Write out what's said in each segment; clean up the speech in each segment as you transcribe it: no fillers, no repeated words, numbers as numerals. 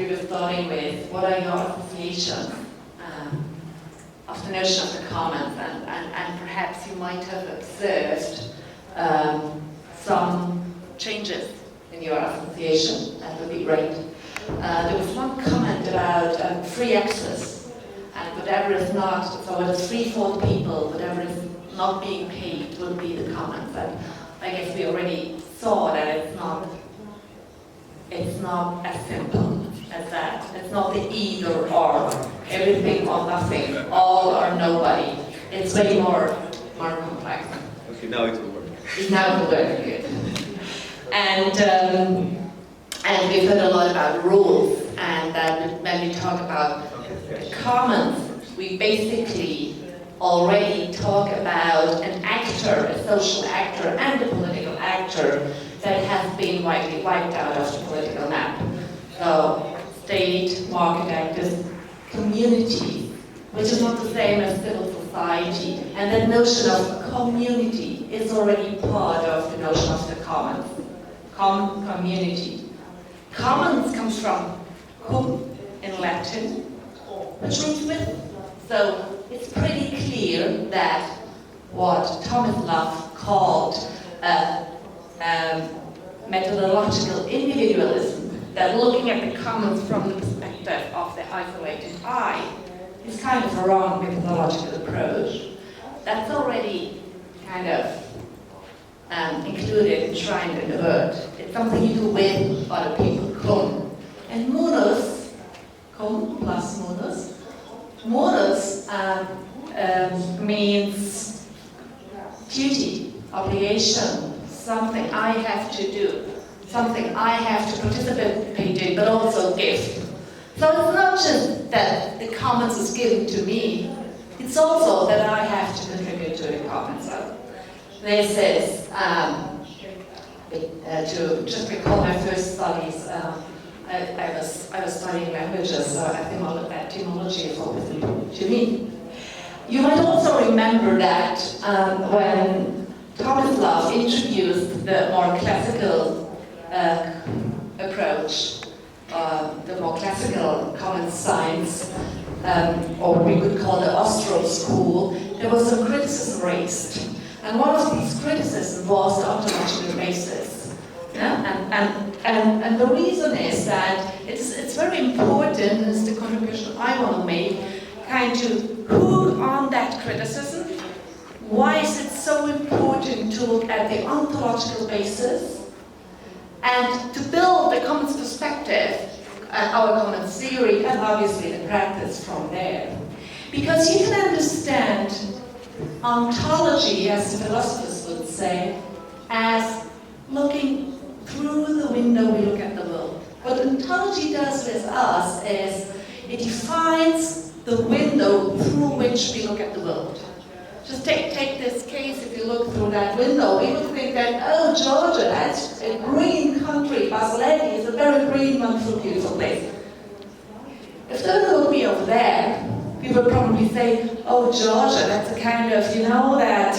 we were starting with what are your associations of the notion of the commons, and perhaps you might have observed some changes in your association. That would be great. There was one comment about free access, and whatever is not, so it is free for the people, whatever is not being paid will be the commons. And I guess we already saw that it's not as simple as that. It's not the either or, everything or nothing, all or nobody. It's way more complex. Okay, now it will work. Now it will work, good. And we've heard a lot about rules, and when we talk about commons, we basically already talk about an actor, a social actor, and a political actor that has been widely wiped out of the political map. So, state, market actors, community, which is not the same as civil society. And that notion of community is already part of the notion of the commons. Community. Commons comes from cum in Latin, which means with. So it's pretty clear that what Thomas Love called methodological individualism, that looking at the commons from the perspective of the isolated I, is kind of a wrong methodological approach. That's already kind of included, enshrined in the word. It's something you do with other people, cum. And munus, cum plus munus, munus means duty, obligation, something I have to do, something I have to participate in, but also give. So it's not just that the commons is given to me, it's also that I have to contribute to the commons. So this is, to just recall my first studies, I was studying languages, so etymology is always important to me. You might also remember that when Thomas Love introduced the more classical approach, the more classical common science, or what we could call the Austro school, there was some criticism raised. And one of these criticisms was the ontological basis. Yeah? And the reason is that it's very important, and it's the contribution I want to make, kind of hook on that criticism. Why is it so important to look at the ontological basis and to build a commons perspective, our commons theory, and obviously the practice from there? Because you can understand ontology, as the philosophers would say, as looking through the window we look at the world. What ontology does with us is it defines the window through which we look at the world. Just take this case, if you look through that window, we would think that, oh, Georgia, that's a green country, Barcelona is a very green, wonderful, beautiful place. If someone would be over there, we would probably say, oh, Georgia, that's a kind of, that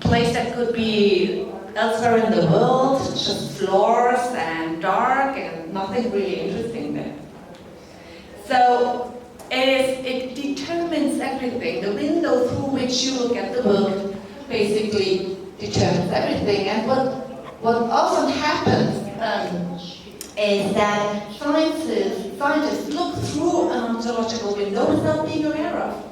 place that could be elsewhere in the world, just floors and dark and nothing really interesting there. So it determines everything. The window through which you look at the world basically determines everything. And what often happens is that scientists look through an ontological window without being aware of.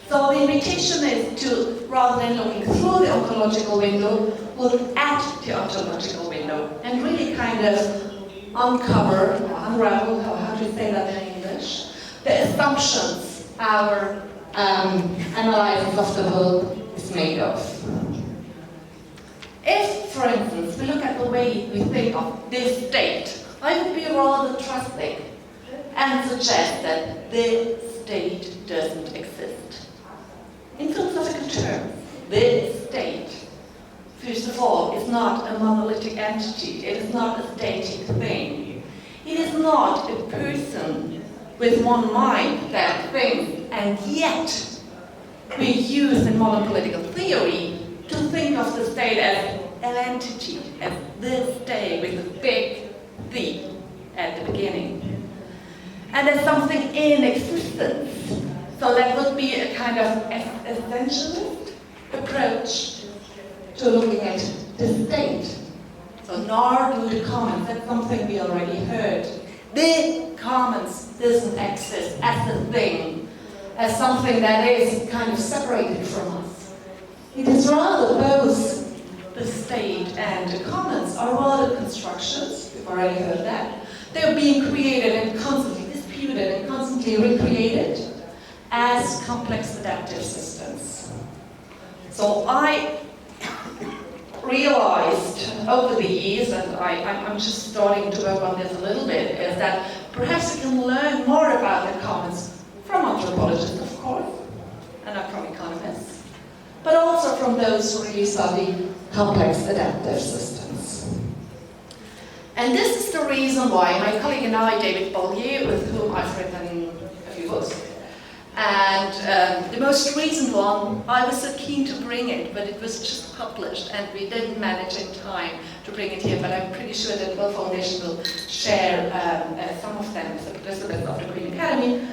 So the invitation is to, rather than looking through the ontological window, look at the ontological window and really kind of uncover, unravel, how do you say that in English? The assumptions our analysis of the world is made of. If, for instance, we look at the way we think of this state, I would be rather trusting and suggest that this state doesn't exist. In philosophical terms, this state, first of all, is not a monolithic entity. It is not a static thing. It is not a person with one mind that thinks, and yet we use in modern political theory to think of the state as an entity, as this state with a big V at the beginning. in existence. So that would be a kind of essentialist approach to looking at the state. So nor do the commons, that's something we already heard. The commons doesn't exist as a thing, as something that is kind of separated from us. It is rather both the state and the commons are rather constructions, we've already heard that. They're being created and constantly disputed and constantly recreated as complex adaptive systems. So I realized over the years, and I'm just starting to work on this a little bit, is that perhaps we can learn more about the commons from anthropologists, of course, and not from economists, but also from those who really study complex adaptive systems. And this is the reason why my colleague and I, David Bollier, with whom I've written a few books, and the most recent one, I was so keen to bring it, but it was just published and we didn't manage in time to bring it here, but I'm pretty sure that Boell Foundation will share some of them as participants of the Green Academy.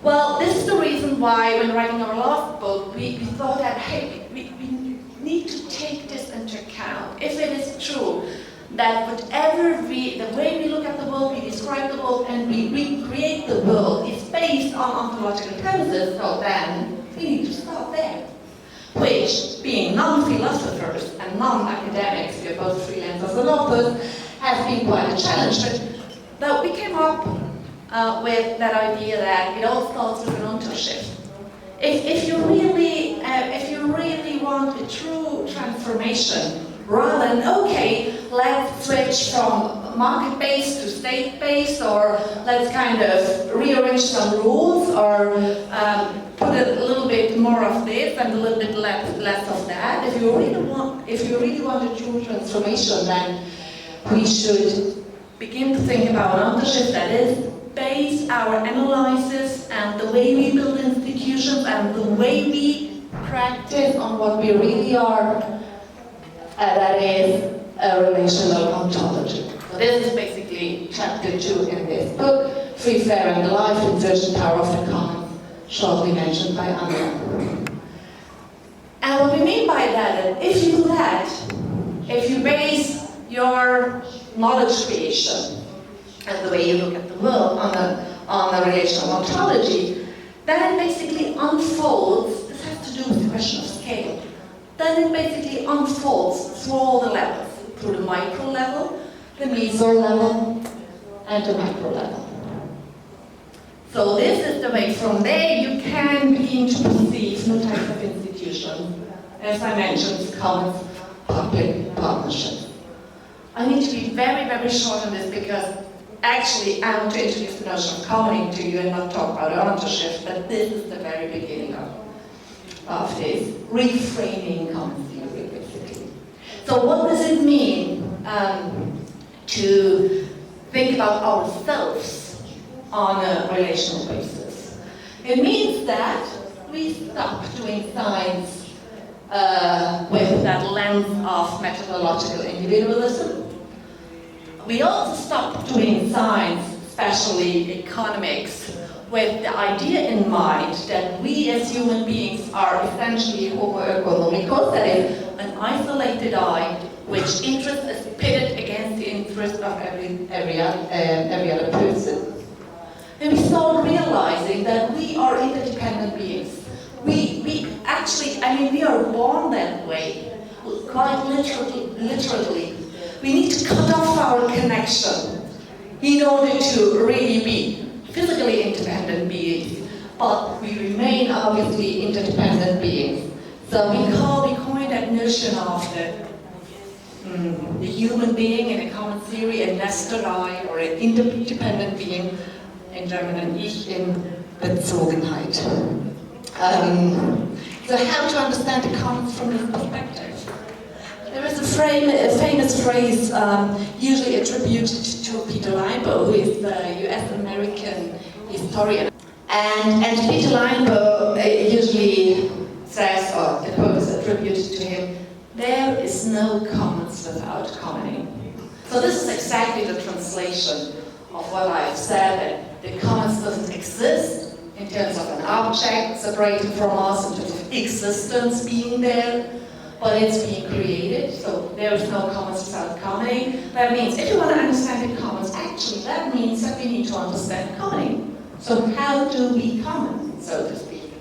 Well, this is the reason why when writing our last book, we thought that, hey, we need to take this into account. If it is true that whatever the way we look at the world, we describe the world, and we recreate the world is based on ontological premises, so then we need to start there. Which, being non-philosophers and non-academics, we are both freelancers and authors, has been quite a challenge. But we came up with that idea that it all starts with an ownership. If you really want a true transformation, rather than, okay, let's switch from market-based to state-based, or let's kind of rearrange some rules, or put a little bit more of this and a little bit less of that. If you really want a true transformation, then we should begin to think about ownership, that is, base our analysis and the way we build institutions and the way we practice on what we really are. That is a relational ontology. So this is basically chapter 2 in this book, Free, Fair and Alive, Insertion Power of the Commons, shortly mentioned by Anna. And what we mean by that is, if you do that, if you base your knowledge creation and the way you look at the world on a relational ontology, then it basically unfolds. This has to do with the question of scale. Then it basically unfolds through all the levels, through the micro level, the meso level, and the macro level. So this is the way. From there you can begin to perceive new types of institutions. As I mentioned, commons, public partnerships. I need to be very, very short on this because actually I want to introduce the notion of commoning to you and not talk about ownership, but this is the very beginning of this reframing common theory, basically. So what does it mean to think about ourselves on a relational basis? It means that we stop doing science with that lens of methodological individualism. We also stop doing science, especially economics, with the idea in mind that we as human beings are essentially homo economicus, that is, an isolated I, which interest is pitted against the interest of every other person. And we start realizing that we are interdependent beings. We actually, we are born that way, quite literally. We need to cut off our connection in order to really be physically independent beings, but we remain obviously interdependent beings. So we coined that notion of the human being in a common theory, a nested I, or an interdependent being, in German an Ich in Bezogenheit. So how to understand the commons from this perspective? There is a famous phrase usually attributed to Peter Linebaugh, who is the US-American historian. And Peter Linebaugh usually says, or the quote is attributed to him, there is no commons without commoning. So this is exactly the translation of what I've said, that the commons doesn't exist in terms of an object separated from us, in terms of existence being there, but it's being created, so there is no commons without commoning. That means if you want to understand the commons, actually that means that we need to understand commoning. So how do we common, so to speak?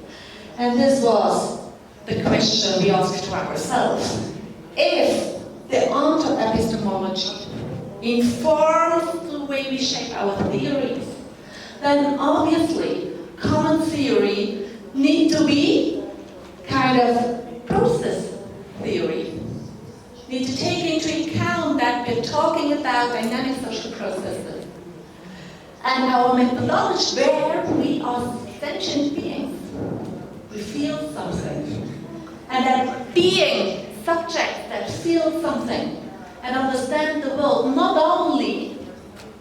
And this was the question we asked to ourselves. If the onto-epistemology informs the way we shape our theories, then obviously common theory need to be kind of process theory. Need to take into account that we're talking about dynamic social processes. And our methodology, where we are sentient beings, we feel something. And that being subjects that feel something and understand the world not only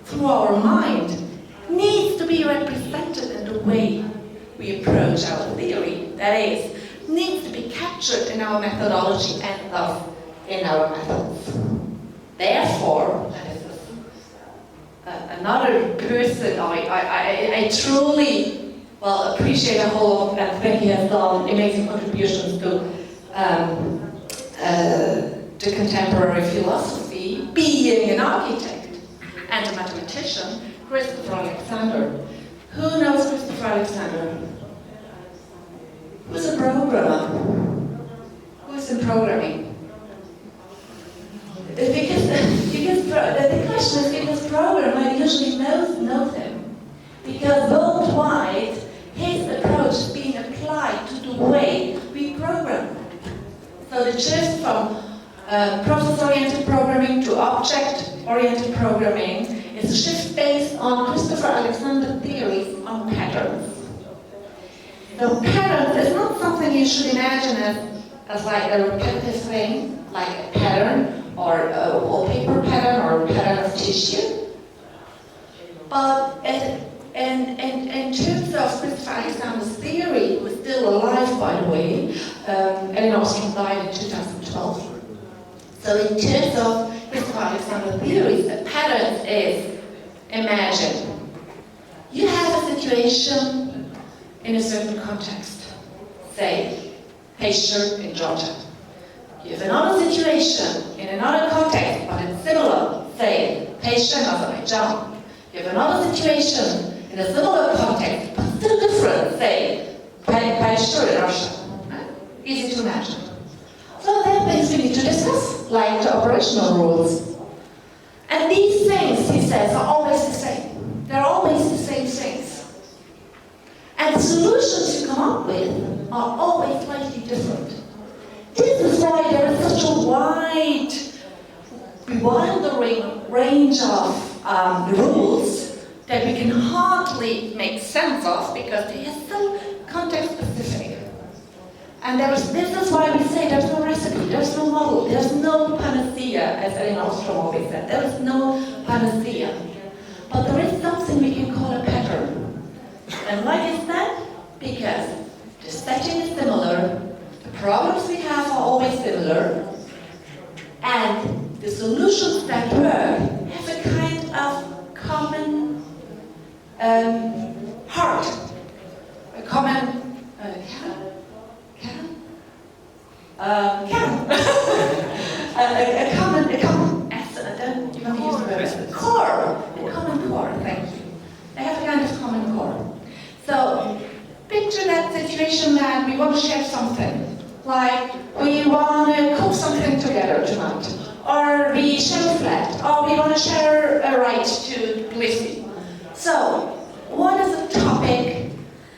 through our mind, needs to be represented in the way we approach our theory. That is, needs to be captured in our methodology and thus in our methods. Therefore, and this is another person I truly appreciate a whole, and think he has done amazing contributions to contemporary philosophy, being an architect and a mathematician, Christopher Alexander. Who knows Christopher Alexander? Who's a programmer? Who's in programming? Because the question is, because programmer usually knows him. Because worldwide, his approach is being applied to the way we program. So the shift from process-oriented programming to object-oriented programming is a shift based on Christopher Alexander theories on patterns. So patterns is not something you should imagine as like a repetitive thing, like a pattern or a wallpaper pattern or a pattern of tissue. But in terms of Christopher Alexander's theory, was still alive, by the way. Elinor Ostrom died in 2012. So in terms of Christopher Alexander's theories, the pattern is, imagine, you have a situation in a certain context, say, Haitian in Georgia. You have another situation in another context, but it's similar, say, Haitian, Azerbaijan. You have another situation in a similar context, but still different, say, Haitian in Russia. Easy to imagine. So there are things we need to discuss, like the operational rules. And these things, he says, are always the same. They're always the same things. And the solutions you come up with are always slightly different. This is why there is such a wide, bewildering range of rules that we can hardly make sense of because they are so context-specific. And this is why we say there's no recipe, there's no model, there's no panacea, as Elinor Ostrom always said. There is no panacea. But there is something we can call a pattern. And why is that? Because the setting is similar, the problems we have are always similar, and the solutions that work have a kind of common heart, a common a common essence. I don't even use the word core. A common core. Thank you. They have a kind of common core. So picture that situation that we want to share something, like we want to cook something together tonight, or we share a flat, or we want to share a ride to Tbilisi. So, what is a topic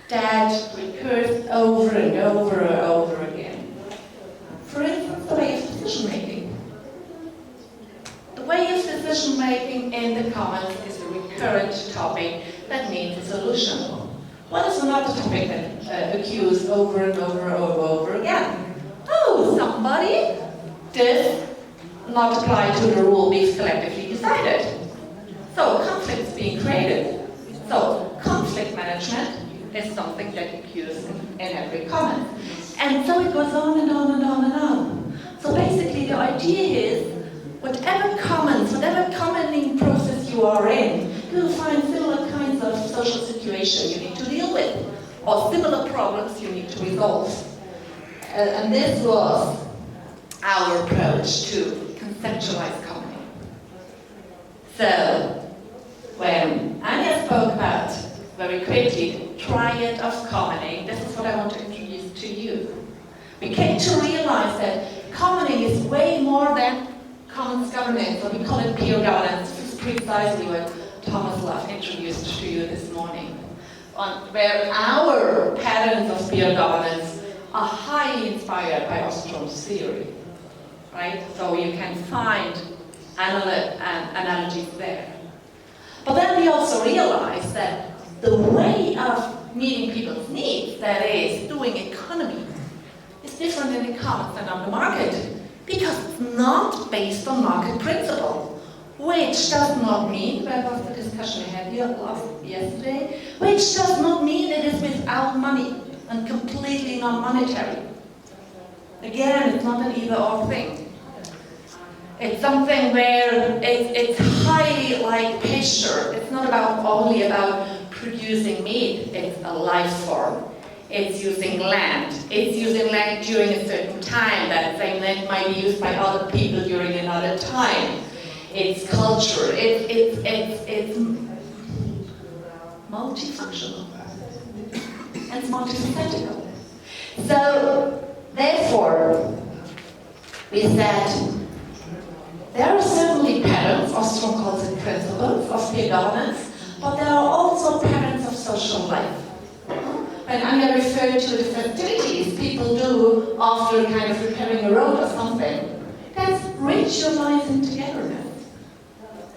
that recurs over and over and over again? For instance, the way of decision-making. The way of decision-making in the commons is a recurrent topic that needs a solution. What is another topic that occurs over and over and over again? Oh, somebody did not apply to the rule we've collectively decided. So conflict is being created. So conflict management is something that occurs in every common. And so it goes on and on and on and on. So basically the idea is, whatever commons, whatever commoning process you are in, you'll find similar kinds of social situation you need to deal with, or similar problems you need to resolve. And this was our approach to conceptualize commoning. So, when Anja spoke about, very quickly, triad of commoning, this is what I want to introduce to you. We came to realize that commoning is way more than commons governance, or we call it peer governance. This is precisely what Thomas Love introduced to you this morning, where our patterns of peer governance are highly inspired by Ostrom's theory, right? So you can find analogies there. But then we also realized that the way of meeting people's needs, that is, doing economy, is different in the commons than on the market, because it's not based on market principle, which does not mean, that was the discussion we had here yesterday, which does not mean it is without money and completely non-monetary. Again, it's not an either-or thing. It's something where it's highly like picture. It's not only about producing meat, it's a life form. It's using land. It's using land during a certain time. That same land might be used by other people during another time. It's culture. It's multifunctional. And it's multifactorial. So, therefore, we said, there are certainly patterns, Ostrom calls it principles, of peer governance, but there are also patterns of social life. When Anja referred to the festivities people do after kind of repairing a road or something, that's ritualizing togetherness.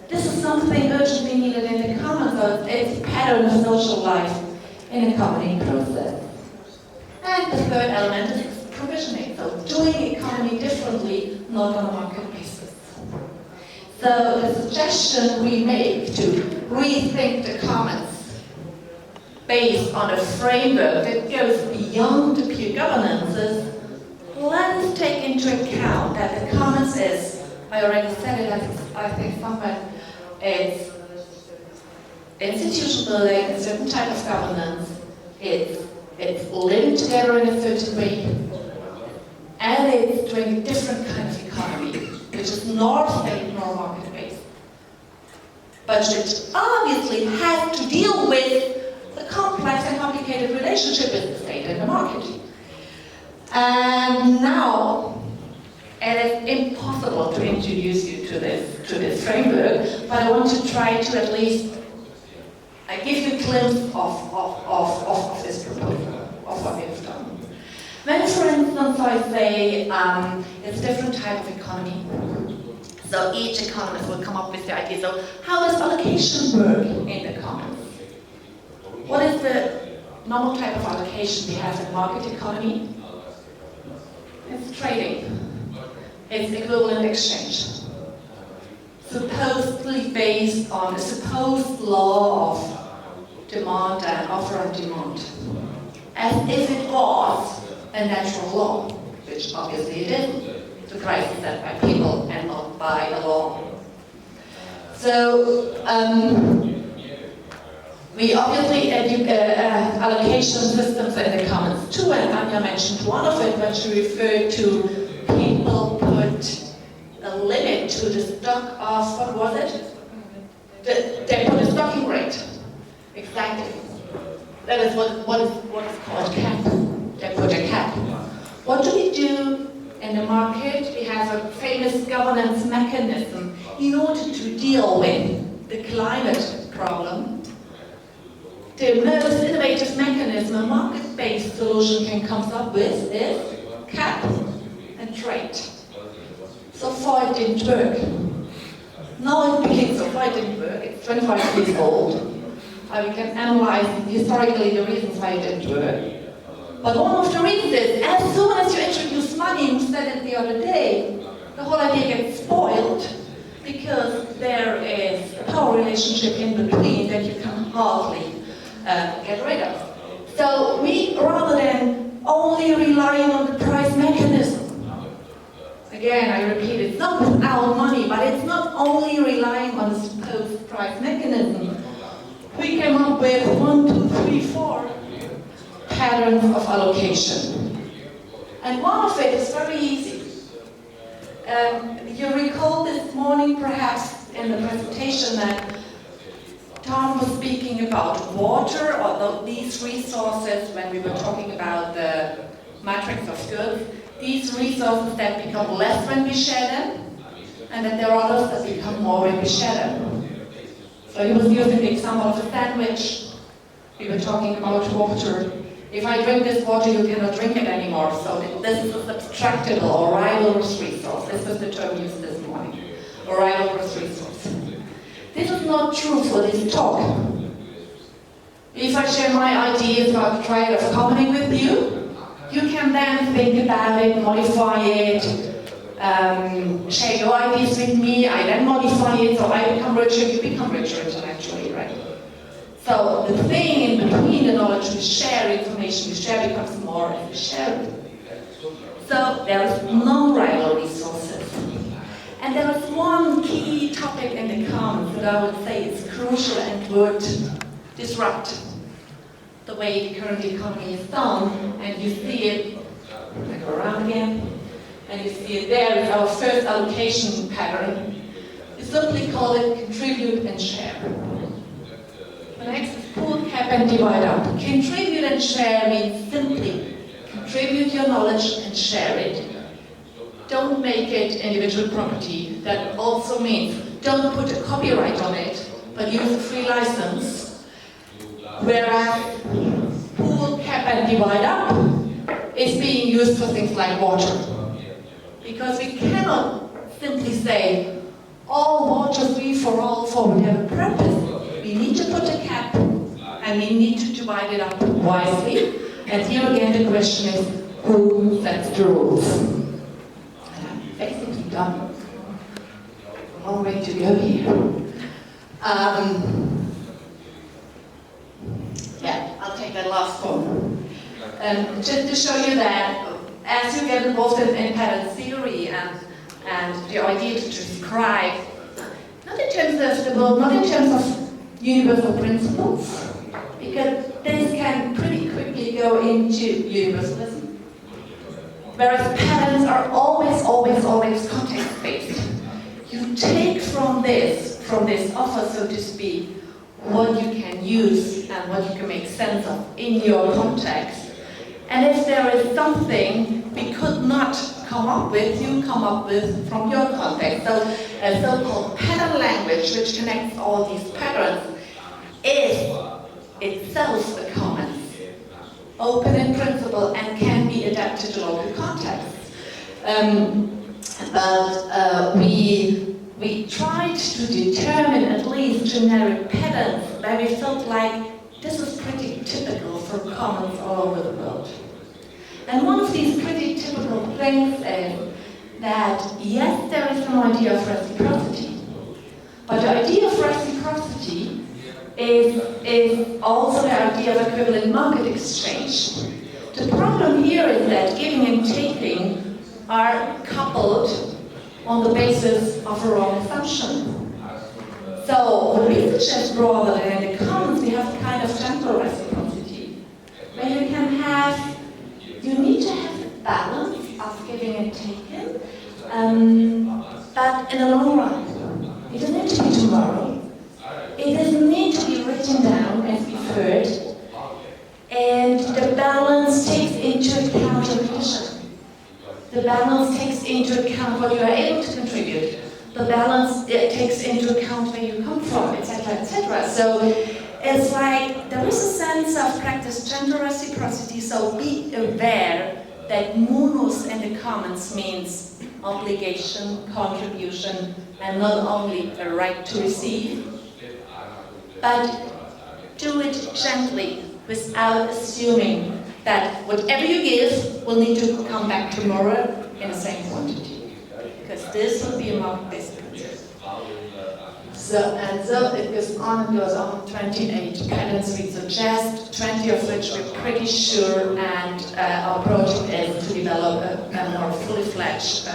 This is something urgently needed in the commons, so it's a pattern of social life in a commoning process. And the third element is provisioning, so doing economy differently, not on a market basis. So the suggestion we make to rethink the commons based on a framework that goes beyond the peer governances, let's take into account that the commons is, I already said it, I think somewhere, it's institution building, a certain type of governance, it's living together in a certain way, and it's doing a different kind of economy, which is nor state nor market-based. But which obviously has to deal with the complex and complicated relationship with the state and the market. And now, it is impossible to introduce you to this framework, but I want to try to at least give you a glimpse of this proposal, of what we have done. When, for instance, I say it's a different type of economy, so each economist will come up with the idea, so how does allocation work in the commons? What is the normal type of allocation we have in market economy? It's trading. It's equivalent exchange. Supposedly based on a supposed law of demand and offer and demand. As if it was a natural law, which obviously it isn't. The price is set by people and not by a law. So, we obviously allocation systems in the commons too, and Anja mentioned one of it when she referred to people put a limit to the stock of, what was it? They put a stocking rate. Exactly. That is what is called cap. They put a cap. What do we do in the market? We have a famous governance mechanism in order to deal with the climate problem. The most innovative mechanism a market-based solution can come up with is cap and trade. So far it didn't work. Now it became so far it didn't work. It's 25 years old. We can analyze historically the reasons why it didn't work. But one of the reasons is, as soon as you introduce money, and we said it the other day, the whole idea gets spoiled because there is a power relationship in between that you can hardly get rid of. So we, rather than only relying on the price mechanism, again, I repeat, it's not without money, but it's not only relying on the supposed price mechanism. We came up with 1, 2, 3, 4 patterns of allocation. And one of it is very easy. You recall this morning, perhaps, in the presentation that Tom was speaking about water, or these resources, when we were talking about the matrix of goods, these resources that become less when we share them, and that there are others that become more when we share them. So he was using the example of a sandwich. We were talking about water. If I drink this water, you cannot drink it anymore. So this is a subtractable or rivalrous resource. This was the term used this morning. A rivalrous resource. This is not true for this talk. If I share my ideas about triad of commoning with you, you can then think about it, modify it, share your ideas with me, I then modify it, so I become richer, you become richer intellectually, right? So the thing in between the knowledge we share, information we share, becomes more as we share it. So there is non-rival resources. And there is one key topic in the commons that I would say is crucial and would disrupt the way the current economy is done. And you see it, I go around again, and you see it there is our first allocation pattern. We simply call it contribute and share. The next is pool, cap, and divide up. Contribute and share means simply contribute your knowledge and share it. Don't make it individual property. That also means don't put a copyright on it, but use a free license. Whereas pool, cap, and divide up is being used for things like water. Because we cannot simply say, all water free for all for whatever purpose. We need to put a cap, and we need to divide it up wisely. And here again the question is, who sets the rules? Basically done. A long way to go here. Yeah, I'll take that last one. Just to show you that as you get involved in pattern theory and the idea to describe, not in terms of the world, not in terms of universal principles, because this can pretty quickly go into universalism. Whereas patterns are always context-based. You take from this offer, so to speak, what you can use and what you can make sense of in your context. And if there is something we could not come up with, you come up with from your context. So a so-called pattern language, which connects all these patterns, is itself a commons. Open in principle and can be adapted to local contexts. But we tried to determine at least generic patterns where we felt like this was pretty typical for commons all over the world. And one of these pretty typical things is that, yes, there is some idea of reciprocity, but the idea of reciprocity is also the idea of equivalent market exchange. The problem here is that giving and taking are coupled on the basis of a wrong assumption. So what we suggest rather than in the commons, we have a kind of gentle reciprocity, where you need to have a balance of giving and taking, but in the long run. It doesn't need to be tomorrow. It doesn't need to be written down, as we've heard, and the balance takes into account your condition. The balance takes into account what you are able to contribute. The balance takes into account where you come from, etc., etc. So it's like there is a sense of practice gentle reciprocity, so be aware that monos in the commons means obligation, contribution, and not only a right to receive, but do it gently without assuming that whatever you give will need to come back tomorrow in the same quantity, because this will be a market-based principle. So it goes on and goes on. 28 patterns we suggest, 20 of which we're pretty sure, and our project is to develop a more fully fledged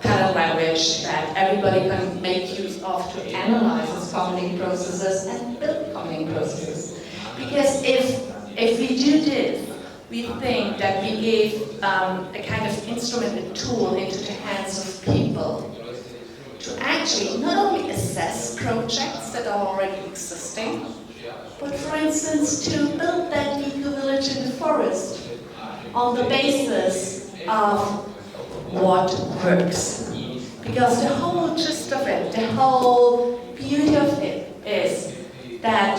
pattern language that everybody can make use of to analyze these commoning processes and build commoning processes. Because if we do this, we think that we gave a kind of instrument, a tool into the hands of people to actually not only assess projects that are already existing, but for instance to build that eco-village in the forest on the basis of what works. Because the whole gist of it, the whole beauty of it is that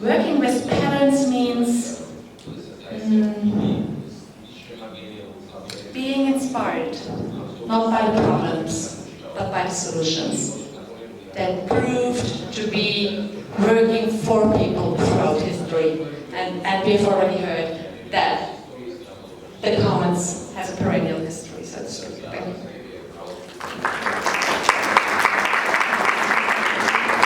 working with patterns means being inspired, not by the problems, but by the solutions that proved to be working for people throughout history. And we've already heard that the Commons has a perennial history, so to speak. Thank you.